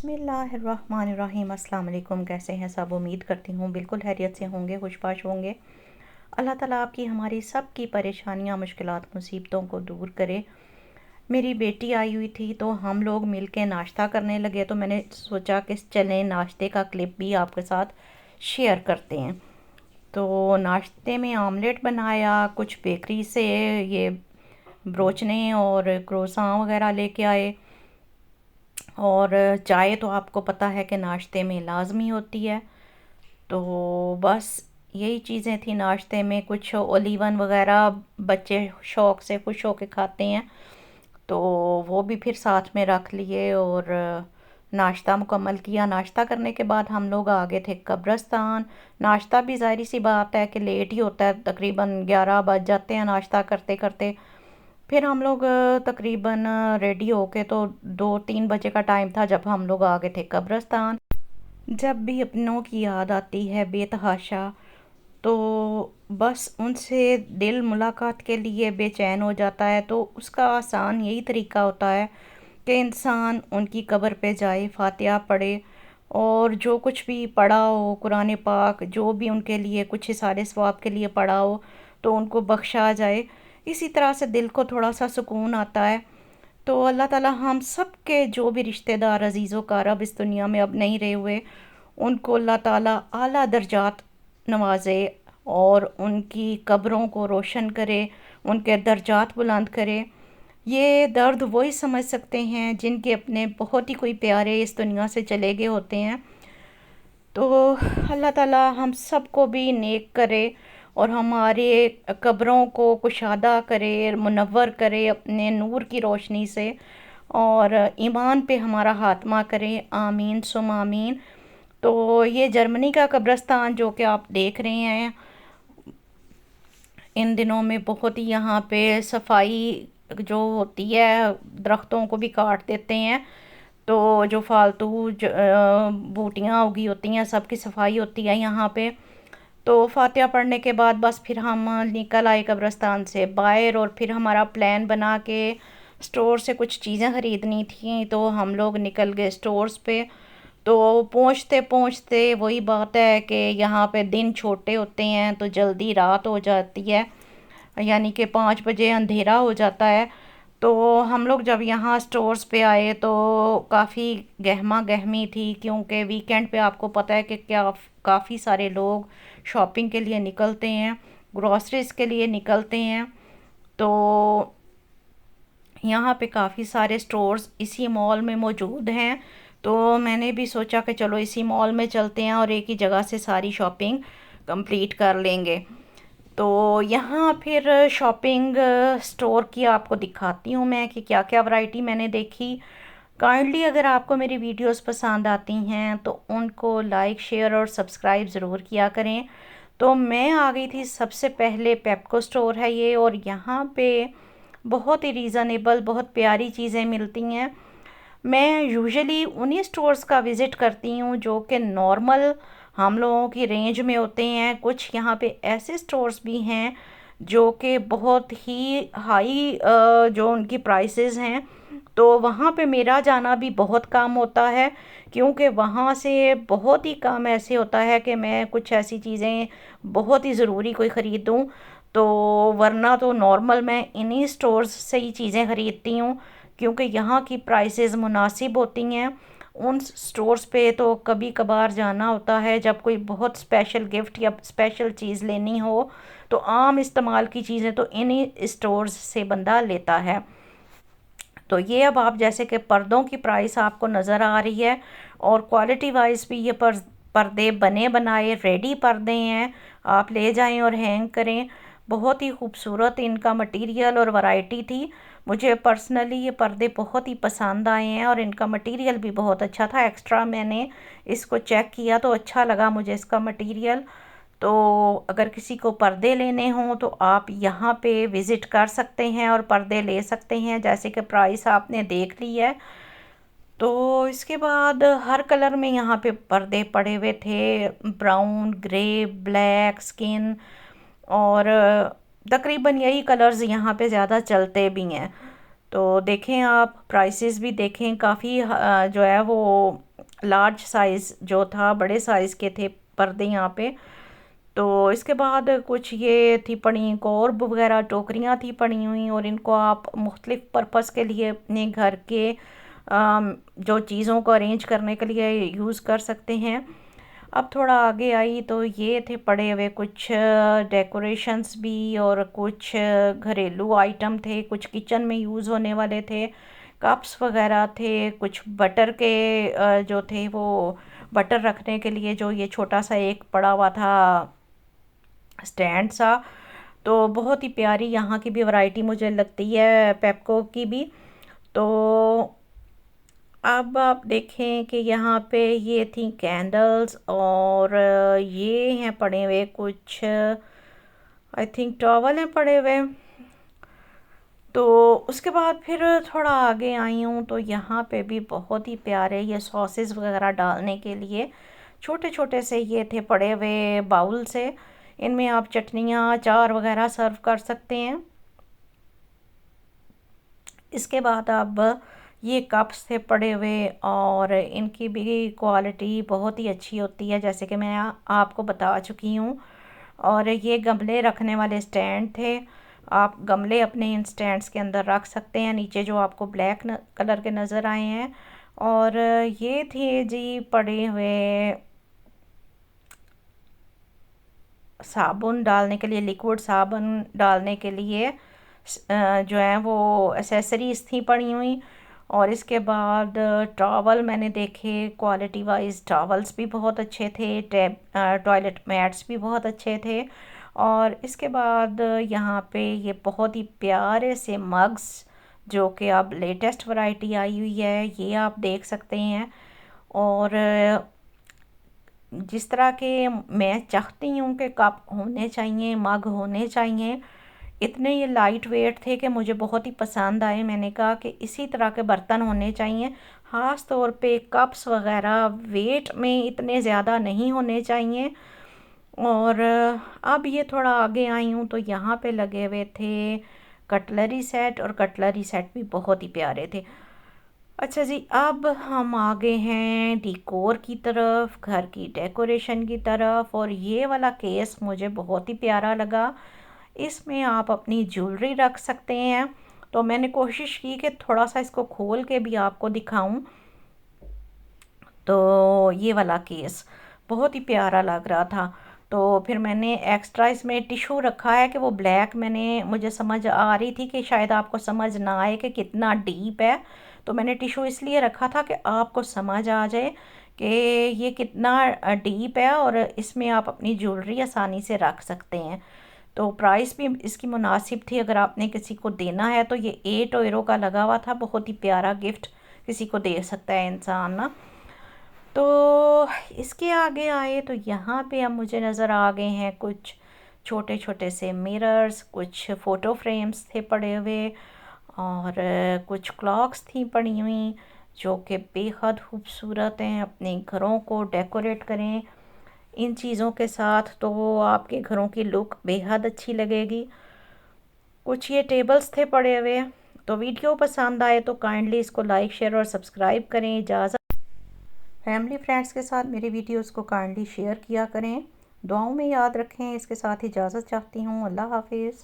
बिस्मिल्लाहिर्रहमानिर्रहीम। अस्सलाम वालेकुम। कैसे हैं सब? उम्मीद करती हूँ बिल्कुल खैरियत से होंगे, खुशबाश होंगे। अल्लाह ताला आपकी हमारी सब की परेशानियाँ, मुश्किलात, मुसीबतों को दूर करे। मेरी बेटी आई हुई थी तो हम लोग मिल के नाश्ता करने लगे, तो मैंने सोचा कि चलें नाश्ते का क्लिप भी आपके साथ शेयर करते हैं। तो नाश्ते में आमलेट बनाया, कुछ बेकरी से ये ब्रोचने और क्रोसान वगैरह लेके आए। और चाय तो आपको पता है कि नाश्ते में लाजमी होती है। तो बस यही चीज़ें थी नाश्ते में। कुछ ओलिवन वगैरह बच्चे शौक़ से खुश होके खाते हैं, तो वो भी फिर साथ में रख लिए और नाश्ता मुकम्मल किया। नाश्ता करने के बाद हम लोग आ गए थे कब्रिस्तान। नाश्ता भी ज़ाहिर सी बात है कि लेट ही होता है, तकरीबन 11 बज जाते हैं नाश्ता करते करते। फिर हम लोग तकरीबन रेडी होके, तो 2-3 बजे का टाइम था जब हम लोग आ गए थे कब्रिस्तान। जब भी अपनों की याद आती है बेतहाशा, तो बस उनसे दिल मुलाकात के लिए बेचैन हो जाता है। तो उसका आसान यही तरीका होता है कि इंसान उनकी कब्र पे जाए, फातिहा पढ़े और जो कुछ भी पढ़ा हो, कुरान पाक जो भी उनके लिए कुछ इसारे सवाब के लिए पढ़ा हो, तो उनको बख्शा जाए। इसी तरह से दिल को थोड़ा सा सुकून आता है। तो अल्लाह ताला हम सब के जो भी रिश्तेदार अजीज़ व कारब इस दुनिया में अब नहीं रहे हुए, उनको अल्लाह ताला आला दर्जात नवाजे और उनकी कब्रों को रोशन करे, उनके दर्जात बुलंद करे। ये दर्द वही समझ सकते हैं जिनके अपने बहुत ही कोई प्यारे इस दुनिया से चले गए होते हैं। तो अल्लाह ताला हम सबको भी नेक करे और हमारे कब्रों को कुशादा करे, मुनव्वर करे अपने नूर की रोशनी से, और ईमान पे हमारा हातमा करे। आमीन सुम आमीन। तो ये जर्मनी का कब्रिस्तान जो कि आप देख रहे हैं, इन दिनों में बहुत ही यहाँ पे सफाई जो होती है, दरख्तों को भी काट देते हैं, तो जो फालतू बूटियाँ उगी होती हैं सबकी सफाई होती है यहाँ पे। तो फातिहा पढ़ने के बाद बस फिर हम निकल आए कब्रिस्तान से बाहर, और फिर हमारा प्लान बना के स्टोर से कुछ चीज़ें ख़रीदनी थी, तो हम लोग निकल गए स्टोर्स पे। तो पहुँचते पहुँचते वही बात है कि यहाँ पे दिन छोटे होते हैं तो जल्दी रात हो जाती है, यानी कि 5 बजे अंधेरा हो जाता है। तो हम लोग जब यहाँ स्टोर्स पे आए तो काफ़ी गहमा गहमी थी, क्योंकि वीकेंड पे आपको पता है कि क्या काफ़ी सारे लोग शॉपिंग के लिए निकलते हैं, ग्रॉसरीज के लिए निकलते हैं। तो यहाँ पे काफ़ी सारे स्टोर्स इसी मॉल में मौजूद हैं, तो मैंने भी सोचा कि चलो इसी मॉल में चलते हैं और एक ही जगह से सारी शॉपिंग कंप्लीट कर लेंगे। तो यहाँ फिर शॉपिंग स्टोर की आपको दिखाती हूँ मैं कि क्या क्या वैरायटी मैंने देखी। काइंडली अगर आपको मेरी वीडियोस पसंद आती हैं तो उनको लाइक, शेयर और सब्सक्राइब ज़रूर किया करें। तो मैं आ गई थी सबसे पहले, पेप्को स्टोर है ये, और यहाँ पे बहुत ही रीज़नेबल, बहुत प्यारी चीज़ें मिलती हैं। मैं यूजुअली उन्हीं स्टोर्स का विज़िट करती हूँ जो कि नॉर्मल हम लोगों की रेंज में होते हैं। कुछ यहाँ पे ऐसे स्टोर्स भी हैं जो कि बहुत ही हाई जो उनकी प्राइसेस हैं, तो वहाँ पे मेरा जाना भी बहुत कम होता है, क्योंकि वहाँ से बहुत ही कम ऐसे होता है कि मैं कुछ ऐसी चीज़ें बहुत ही ज़रूरी कोई ख़रीदूँ। तो वरना तो नॉर्मल मैं इन्हीं स्टोर्स से ही चीज़ें ख़रीदती हूँ, क्योंकि यहाँ की प्राइसेस मुनासिब होती हैं। उन स्टोर्स पे तो कभी कभार जाना होता है जब कोई बहुत स्पेशल गिफ्ट या स्पेशल चीज़ लेनी हो, तो आम इस्तेमाल की चीज़ें तो इन्हीं स्टोर्स से बंदा लेता है। तो ये अब आप जैसे कि पर्दों की प्राइस आपको नज़र आ रही है, और क्वालिटी वाइज भी ये पर्दे बने बनाए रेडी पर्दे हैं, आप ले जाएं और हैंग करें। बहुत ही खूबसूरत इनका मटेरियल और वैरायटी थी। मुझे पर्सनली ये पर्दे बहुत ही पसंद आए हैं और इनका मटेरियल भी बहुत अच्छा था। एक्स्ट्रा मैंने इसको चेक किया तो अच्छा लगा मुझे इसका मटेरियल। तो अगर किसी को पर्दे लेने हों तो आप यहाँ पे विज़िट कर सकते हैं और पर्दे ले सकते हैं। जैसे कि प्राइस आपने देख ली है। तो इसके बाद हर कलर में यहाँ पे पर्दे पड़े हुए थे, ब्राउन, ग्रे, ब्लैक, स्किन, और तकरीबन यही कलर्स यहाँ पे ज़्यादा चलते भी हैं। तो देखें आप प्राइसेस भी देखें, काफ़ी जो है वो लार्ज साइज़ जो था, बड़े साइज़ के थे पर्दे यहाँ पे। तो इसके बाद कुछ ये थी पड़ी कॉर्ब वगैरह, टोकरियाँ थी पड़ी हुई, और इनको आप मुख्तलिफ पर्पस के लिए अपने घर के जो चीज़ों को अरेंज करने के लिए यूज़ कर सकते हैं। अब थोड़ा आगे आई तो ये थे पड़े हुए कुछ डेकोरेशंस भी, और कुछ घरेलू आइटम थे, कुछ किचन में यूज़ होने वाले थे, कप्स वगैरह थे, कुछ बटर के जो थे वो बटर रखने के लिए जो ये छोटा सा एक पड़ा हुआ था स्टैंड सा। तो बहुत ही प्यारी यहाँ की भी वैरायटी मुझे लगती है, पेप्को की भी। तो अब आप देखें कि यहाँ पे ये थी कैंडल्स, और ये हैं पड़े हुए कुछ, आई थिंक टॉवल हैं पड़े हुए। तो उसके बाद फिर थोड़ा आगे आई हूँ तो यहाँ पे भी बहुत ही प्यारे ये सॉसेस वगैरह डालने के लिए छोटे छोटे से ये थे पड़े हुए बाउल से। इनमें आप चटनियाँ, अचार वगैरह सर्व कर सकते हैं। इसके बाद अब ये कप्स थे पड़े हुए, और इनकी भी क्वालिटी बहुत ही अच्छी होती है, जैसे कि मैं आपको बता चुकी हूँ। और ये गमले रखने वाले स्टैंड थे, आप गमले अपने इन स्टैंड्स के अंदर रख सकते हैं, नीचे जो आपको ब्लैक कलर के नज़र आए हैं। और ये थे जी पड़े हुए साबुन डालने के लिए, लिक्विड साबुन डालने के लिए जो है वो एसेसरीज थी पड़ी हुई। और इसके बाद टॉवल मैंने देखे, क्वालिटी वाइज टॉवल्स भी बहुत अच्छे थे, टॉयलेट मैट्स भी बहुत अच्छे थे। और इसके बाद यहाँ पे ये बहुत ही प्यारे से मग्स, जो कि अब लेटेस्ट वैरायटी आई हुई है, ये आप देख सकते हैं। और जिस तरह के मैं चाहती हूँ कि कप होने चाहिए, मग होने चाहिए, इतने ये लाइट वेट थे कि मुझे बहुत ही पसंद आए। मैंने कहा कि इसी तरह के बर्तन होने चाहिए, ख़ास तौर पे कप्स वगैरह वेट में इतने ज़्यादा नहीं होने चाहिए। और अब ये थोड़ा आगे आई हूँ तो यहाँ पे लगे हुए थे कटलरी सेट, और कटलरी सेट भी बहुत ही प्यारे थे। अच्छा जी, अब हम आ गए हैं डिकोर की तरफ, घर की डेकोरेशन की तरफ। और ये वाला केस मुझे बहुत ही प्यारा लगा, इसमें आप अपनी ज्वेलरी रख सकते हैं। तो मैंने कोशिश की कि थोड़ा सा इसको खोल के भी आपको दिखाऊं। तो ये वाला केस बहुत ही प्यारा लग रहा था। तो फिर मैंने एक्स्ट्रा इसमें टिशू रखा है कि वो ब्लैक, मुझे समझ आ रही थी कि शायद आपको समझ ना आए कि कितना डीप है। तो मैंने टिशू इसलिए रखा था कि आपको समझ आ जाए कि ये कितना डीप है, और इसमें आप अपनी ज्वेलरी आसानी से रख सकते हैं। तो प्राइस भी इसकी मुनासिब थी, अगर आपने किसी को देना है तो ये 8 यूरो का लगा हुआ था। बहुत ही प्यारा गिफ्ट किसी को दे सकता है इंसान ना। तो इसके आगे आए तो यहाँ पे अब मुझे नज़र आ गए हैं कुछ छोटे छोटे से मिरर्स, कुछ फ़ोटो फ्रेम्स थे पड़े हुए, और कुछ क्लॉक्स थी पड़ी हुई जो कि बेहद खूबसूरत हैं। अपने घरों को डेकोरेट करें इन चीज़ों के साथ तो आपके घरों की लुक बेहद अच्छी लगेगी। कुछ ये टेबल्स थे पड़े हुए। तो वीडियो पसंद आए तो काइंडली इसको लाइक, शेयर और सब्सक्राइब करें। इजाज़त। फैमिली फ्रेंड्स के साथ मेरी वीडियोस को काइंडली शेयर किया करें, दुआओं में याद रखें। इसके साथ इजाज़त चाहती हूँ। अल्लाह हाफिज़।